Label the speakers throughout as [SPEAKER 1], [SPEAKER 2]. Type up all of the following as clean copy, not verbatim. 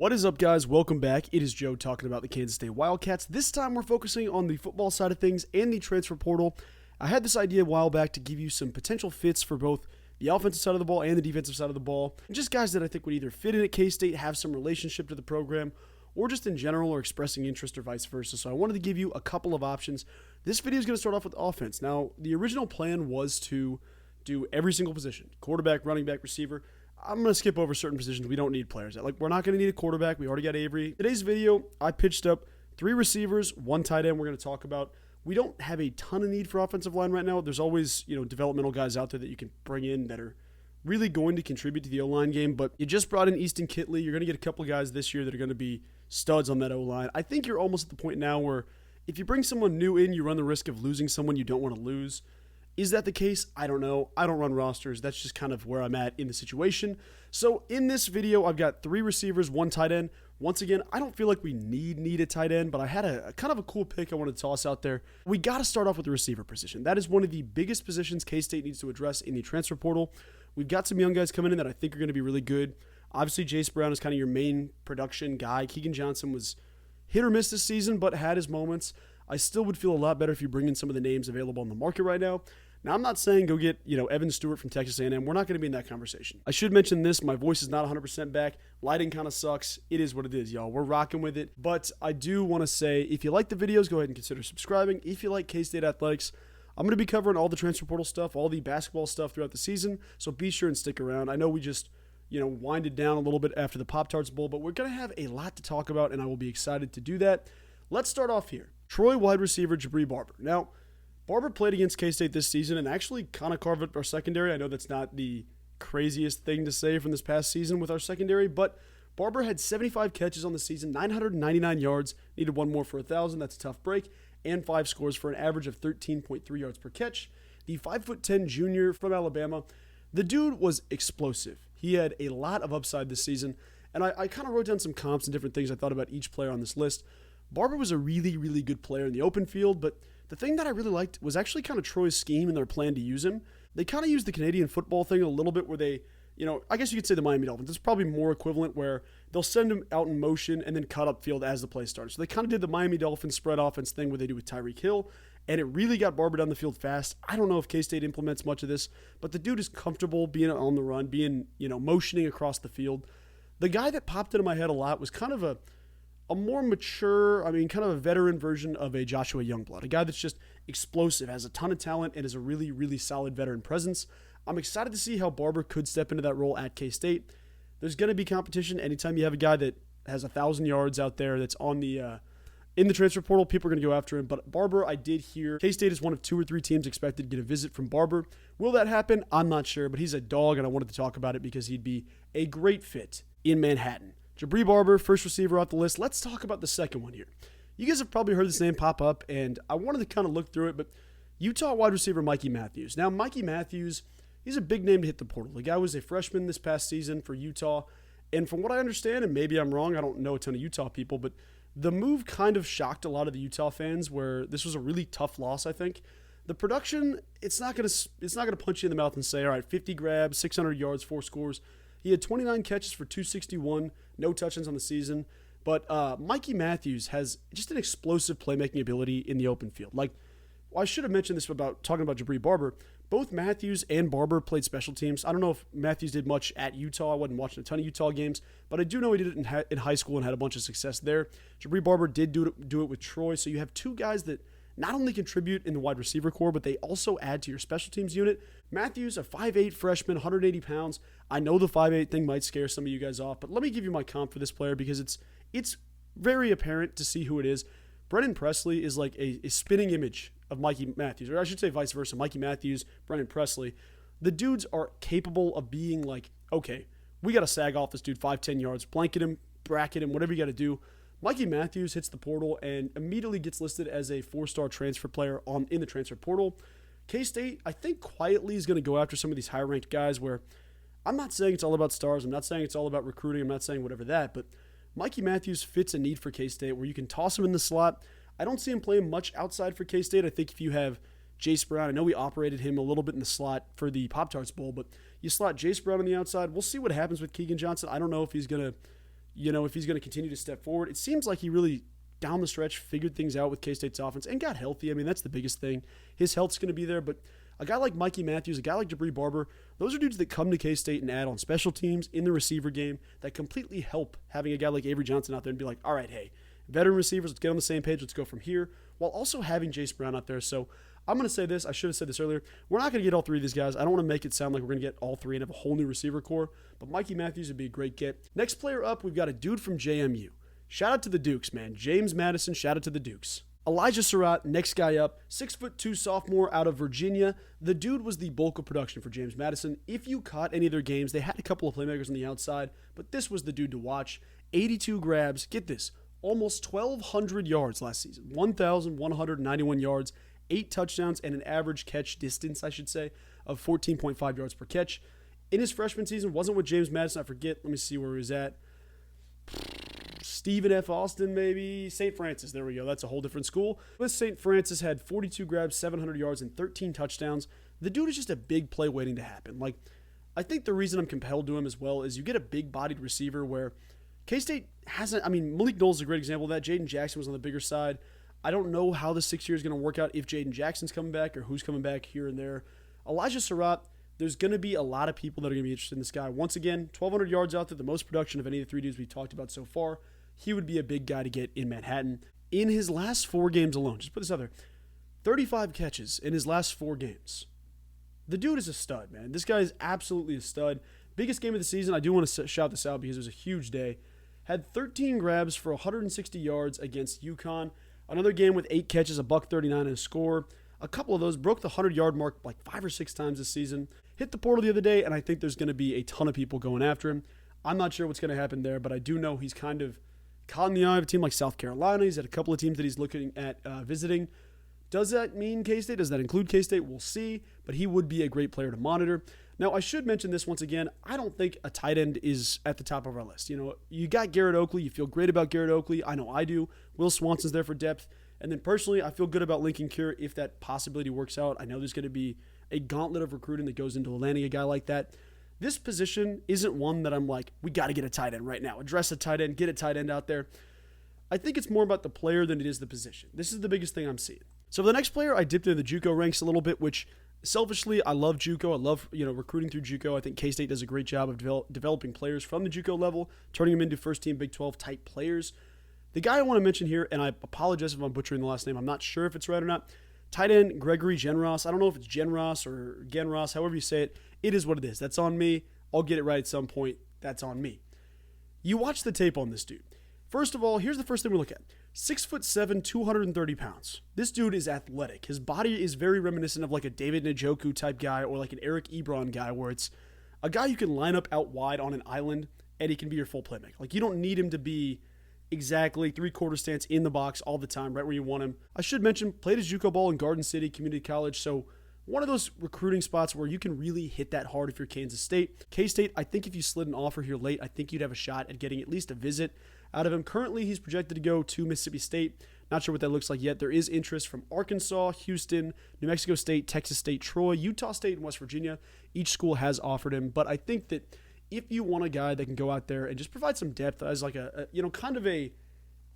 [SPEAKER 1] What is up, guys? Welcome back. It is Joe talking about the Kansas State Wildcats. This time we're focusing on the football side of things and the transfer portal. I had this idea a while back to give you some potential fits for both the offensive side of the ball and the defensive side of the ball. And just guys that I think would either fit in at K-State, have some relationship to the program, or just in general are expressing interest or vice versa. So I wanted to give you a couple of options. This video is going to start off with offense. Now, the original plan was to do every single position: quarterback, running back, receiver. I'm going to skip over certain positions we don't need players at. Like, we're not going to need a quarterback. We already got Avery. Today's video, I pitched up 3 receivers, 1 tight end we're going to talk about. We don't have a ton of need for offensive line right now. There's always, developmental guys out there that you can bring in that are really going to contribute to the O-line game. But you just brought in Easton Kitley. You're going to get a couple of guys this year that are going to be studs on that O-line. I think you're almost at the point now where if you bring someone new in, you run the risk of losing someone you don't want to lose. Is that the case? I don't know. I don't run rosters. That's just kind of where I'm at in the situation. So in this video, I've got 3 receivers, 1 tight end. Once again, I don't feel like we need a tight end, but I had a kind of a cool pick I wanted to toss out there. We got to start off with the receiver position. That is one of the biggest positions K-State needs to address in the transfer portal. We've got some young guys coming in that I think are going to be really good. Obviously, Jace Brown is kind of your main production guy. Keegan Johnson was hit or miss this season, but had his moments. I still would feel a lot better if you bring in some of the names available on the market right now. Now, I'm not saying go get, Evan Stewart from Texas A&M. We're not going to be in that conversation. I should mention this. My voice is not 100% back. Lighting kind of sucks. It is what it is, y'all. We're rocking with it. But I do want to say, if you like the videos, go ahead and consider subscribing. If you like K-State athletics, I'm going to be covering all the transfer portal stuff, all the basketball stuff throughout the season. So be sure and stick around. I know we just, winded down a little bit after the Pop-Tarts Bowl, but we're going to have a lot to talk about, and I will be excited to do that. Let's start off here. Troy wide receiver Jabri Barber. Now, Barber played against K-State this season and actually kind of carved up our secondary. I know that's not the craziest thing to say from this past season with our secondary, but Barber had 75 catches on the season, 999 yards, needed 1 more for 1,000. That's a tough break, and 5 scores for an average of 13.3 yards per catch. The 5'10" junior from Alabama, the dude was explosive. He had a lot of upside this season, and I kind of wrote down some comps and different things I thought about each player on this list. Barber was a really, really good player in the open field, but the thing that I really liked was actually kind of Troy's scheme and their plan to use him. They kind of used the Canadian football thing a little bit where they, I guess you could say the Miami Dolphins. It's probably more equivalent where they'll send him out in motion and then cut up field as the play starts. So they kind of did the Miami Dolphins spread offense thing where they do with Tyreek Hill, and it really got Barber down the field fast. I don't know if K-State implements much of this, but the dude is comfortable being on the run, being, motioning across the field. The guy that popped into my head a lot was kind of a more mature, kind of a veteran version of a Joshua Youngblood, a guy that's just explosive, has a ton of talent, and is a really, really solid veteran presence. I'm excited to see how Barber could step into that role at K-State. There's going to be competition anytime you have a guy that has 1,000 yards out there that's on the in the transfer portal. People are going to go after him. But Barber, I did hear K-State is one of 2 or 3 teams expected to get a visit from Barber. Will that happen? I'm not sure, but he's a dog, and I wanted to talk about it because he'd be a great fit in Manhattan. Jabri Barber, first receiver off the list. Let's talk about the second one here. You guys have probably heard this name pop up, and I wanted to kind of look through it, but Utah wide receiver Mikey Matthews. Now, Mikey Matthews, he's a big name to hit the portal. The guy was a freshman this past season for Utah, and from what I understand, and maybe I'm wrong, I don't know a ton of Utah people, but the move kind of shocked a lot of the Utah fans where this was a really tough loss, I think. The production, it's not gonna punch you in the mouth and say, all right, 50 grabs, 600 yards, 4 scores. He had 29 catches for 261, no touchdowns on the season. But Mikey Matthews has just an explosive playmaking ability in the open field. I should have mentioned this about talking about Jabri Barber. Both Matthews and Barber played special teams. I don't know if Matthews did much at Utah. I wasn't watching a ton of Utah games, but I do know he did it in high school and had a bunch of success there. Jabri Barber did do it with Troy. So you have 2 guys that not only contribute in the wide receiver core, but they also add to your special teams unit. Matthews, a 5'8" freshman, 180 pounds. I know the 5'8" thing might scare some of you guys off, but let me give you my comp for this player because it's very apparent to see who it is. Brennan Presley is like a spinning image of Mikey Matthews, or I should say vice versa. Mikey Matthews, Brennan Presley. The dudes are capable of being like, okay, we got to sag off this dude 5-10 yards, blanket him, bracket him, whatever you got to do. Mikey Matthews hits the portal and immediately gets listed as a 4-star transfer player in the transfer portal. K-State, I think, quietly is going to go after some of these high-ranked guys where I'm not saying it's all about stars. I'm not saying it's all about recruiting. I'm not saying whatever that. But Mikey Matthews fits a need for K-State where you can toss him in the slot. I don't see him playing much outside for K-State. I think if you have Jace Brown, I know we operated him a little bit in the slot for the Pop-Tarts Bowl, but you slot Jace Brown on the outside. We'll see what happens with Keegan Johnson. I don't know if he's going to if he's going to continue to step forward. It seems like he really, down the stretch, figured things out with K-State's offense and got healthy. I mean, that's the biggest thing. His health's going to be there, but a guy like Mikey Matthews, a guy like Jabri Barber, those are dudes that come to K-State and add on special teams in the receiver game that completely help having a guy like Avery Johnson out there and be like, all right, hey, veteran receivers, let's get on the same page, let's go from here, while also having Jace Brown out there. So I'm going to say this, I should have said this earlier, we're not going to get all three of these guys. I don't want to make it sound like we're going to get all three and have a whole new receiver core, but Mikey Matthews would be a great get. Next player up, we've got a dude from JMU. Shout out to the Dukes, man. James Madison, shout out to the Dukes. Elijah Surratt, next guy up, 6'2" sophomore out of Virginia. The dude was the bulk of production for James Madison. If you caught any of their games, they had a couple of playmakers on the outside, but this was the dude to watch. 82 grabs, get this, almost 1,200 yards last season, 1,191 yards, 8 touchdowns, and an average catch distance, I should say, of 14.5 yards per catch. In his freshman season, wasn't with James Madison, I forget, let me see where he was at. Stephen F. Austin, maybe. St. Francis, there we go. That's a whole different school. With St. Francis had 42 grabs, 700 yards, and 13 touchdowns. The dude is just a big play waiting to happen. Like, I think the reason I'm compelled to him as well is you get a big-bodied receiver where K-State hasn't, Malik Knowles is a great example of that. Jaden Jackson was on the bigger side. I don't know how the 6 year is going to work out, if Jaden Jackson's coming back or who's coming back here and there. Elijah Surratt, there's going to be a lot of people that are going to be interested in this guy. Once again, 1,200 yards out there, the most production of any of the three dudes we've talked about so far. He would be a big guy to get in Manhattan. In his last 4 games alone, just put this out there, 35 catches in his last 4 games. The dude is a stud, man. This guy is absolutely a stud. Biggest game of the season, I do want to shout this out because it was a huge day. Had 13 grabs for 160 yards against UConn. Another game with 8 catches, a $139 and a score. A couple of those broke the 100-yard mark like 5 or 6 times this season. Hit the portal the other day, and I think there's going to be a ton of people going after him. I'm not sure what's going to happen there, but I do know he's kind of caught in the eye of a team like South Carolina. He's had a couple of teams that he's looking at visiting. Does that mean K-State? Does that include K-State? We'll see, but he would be a great player to monitor. Now, I should mention this once again. I don't think a tight end is at the top of our list. You got Garrett Oakley. You feel great about Garrett Oakley. I know I do. Will Swanson's there for depth. And then personally, I feel good about Lincoln Cure if that possibility works out. I know there's going to be a gauntlet of recruiting that goes into landing a guy like that. This position isn't one that I'm like, we got to get a tight end right now. Address a tight end, get a tight end out there. I think it's more about the player than it is the position. This is the biggest thing I'm seeing. So for the next player, I dipped into the JUCO ranks a little bit, which selfishly, I love JUCO. I love recruiting through JUCO. I think K-State does a great job of developing players from the JUCO level, turning them into first-team Big 12 type players. The guy I want to mention here, and I apologize if I'm butchering the last name. I'm not sure if it's right or not. Tight end Gregory Genros. I don't know if it's Genros or Genros, however you say it. It is what it is. That's on me. I'll get it right at some point. That's on me. You watch the tape on this dude. First of all, here's the first thing we look at. 6'7", 230 pounds. This dude is athletic. His body is very reminiscent of like a David Njoku type guy or like an Eric Ebron guy where it's a guy you can line up out wide on an island and he can be your full playmaker. Like you don't need him to be exactly 3/4 stance in the box all the time, right where you want him. I should mention, played his JUCO ball in Garden City Community College, so one of those recruiting spots where you can really hit that hard if you're Kansas State. K-State, I think if you slid an offer here late, I think you'd have a shot at getting at least a visit out of him. Currently, he's projected to go to Mississippi State. Not sure what that looks like yet. There is interest from Arkansas, Houston, New Mexico State, Texas State, Troy, Utah State, and West Virginia. Each school has offered him, but I think that if you want a guy that can go out there and just provide some depth as like a kind of a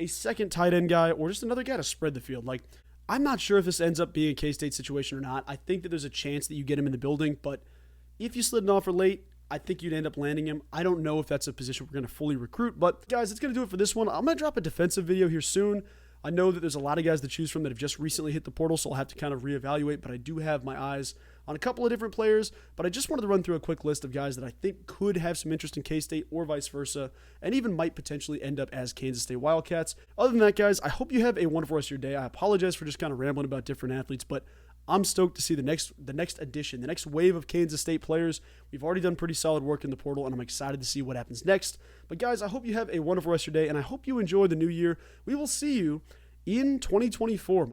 [SPEAKER 1] second tight end guy or just another guy to spread the field. Like, I'm not sure if this ends up being a K-State situation or not. I think that there's a chance that you get him in the building, but if you slid an offer late, I think you'd end up landing him. I don't know if that's a position we're going to fully recruit, but guys, that's going to do it for this one. I'm going to drop a defensive video here soon. I know that there's a lot of guys to choose from that have just recently hit the portal, so I'll have to kind of reevaluate, but I do have my eyes on a couple of different players, but I just wanted to run through a quick list of guys that I think could have some interest in K-State or vice versa, and even might potentially end up as Kansas State Wildcats. Other than that, guys, I hope you have a wonderful rest of your day. I apologize for just kind of rambling about different athletes, but I'm stoked to see the next edition, the next wave of Kansas State players. We've already done pretty solid work in the portal, and I'm excited to see what happens next. But guys, I hope you have a wonderful rest of your day, and I hope you enjoy the new year. We will see you in 2024.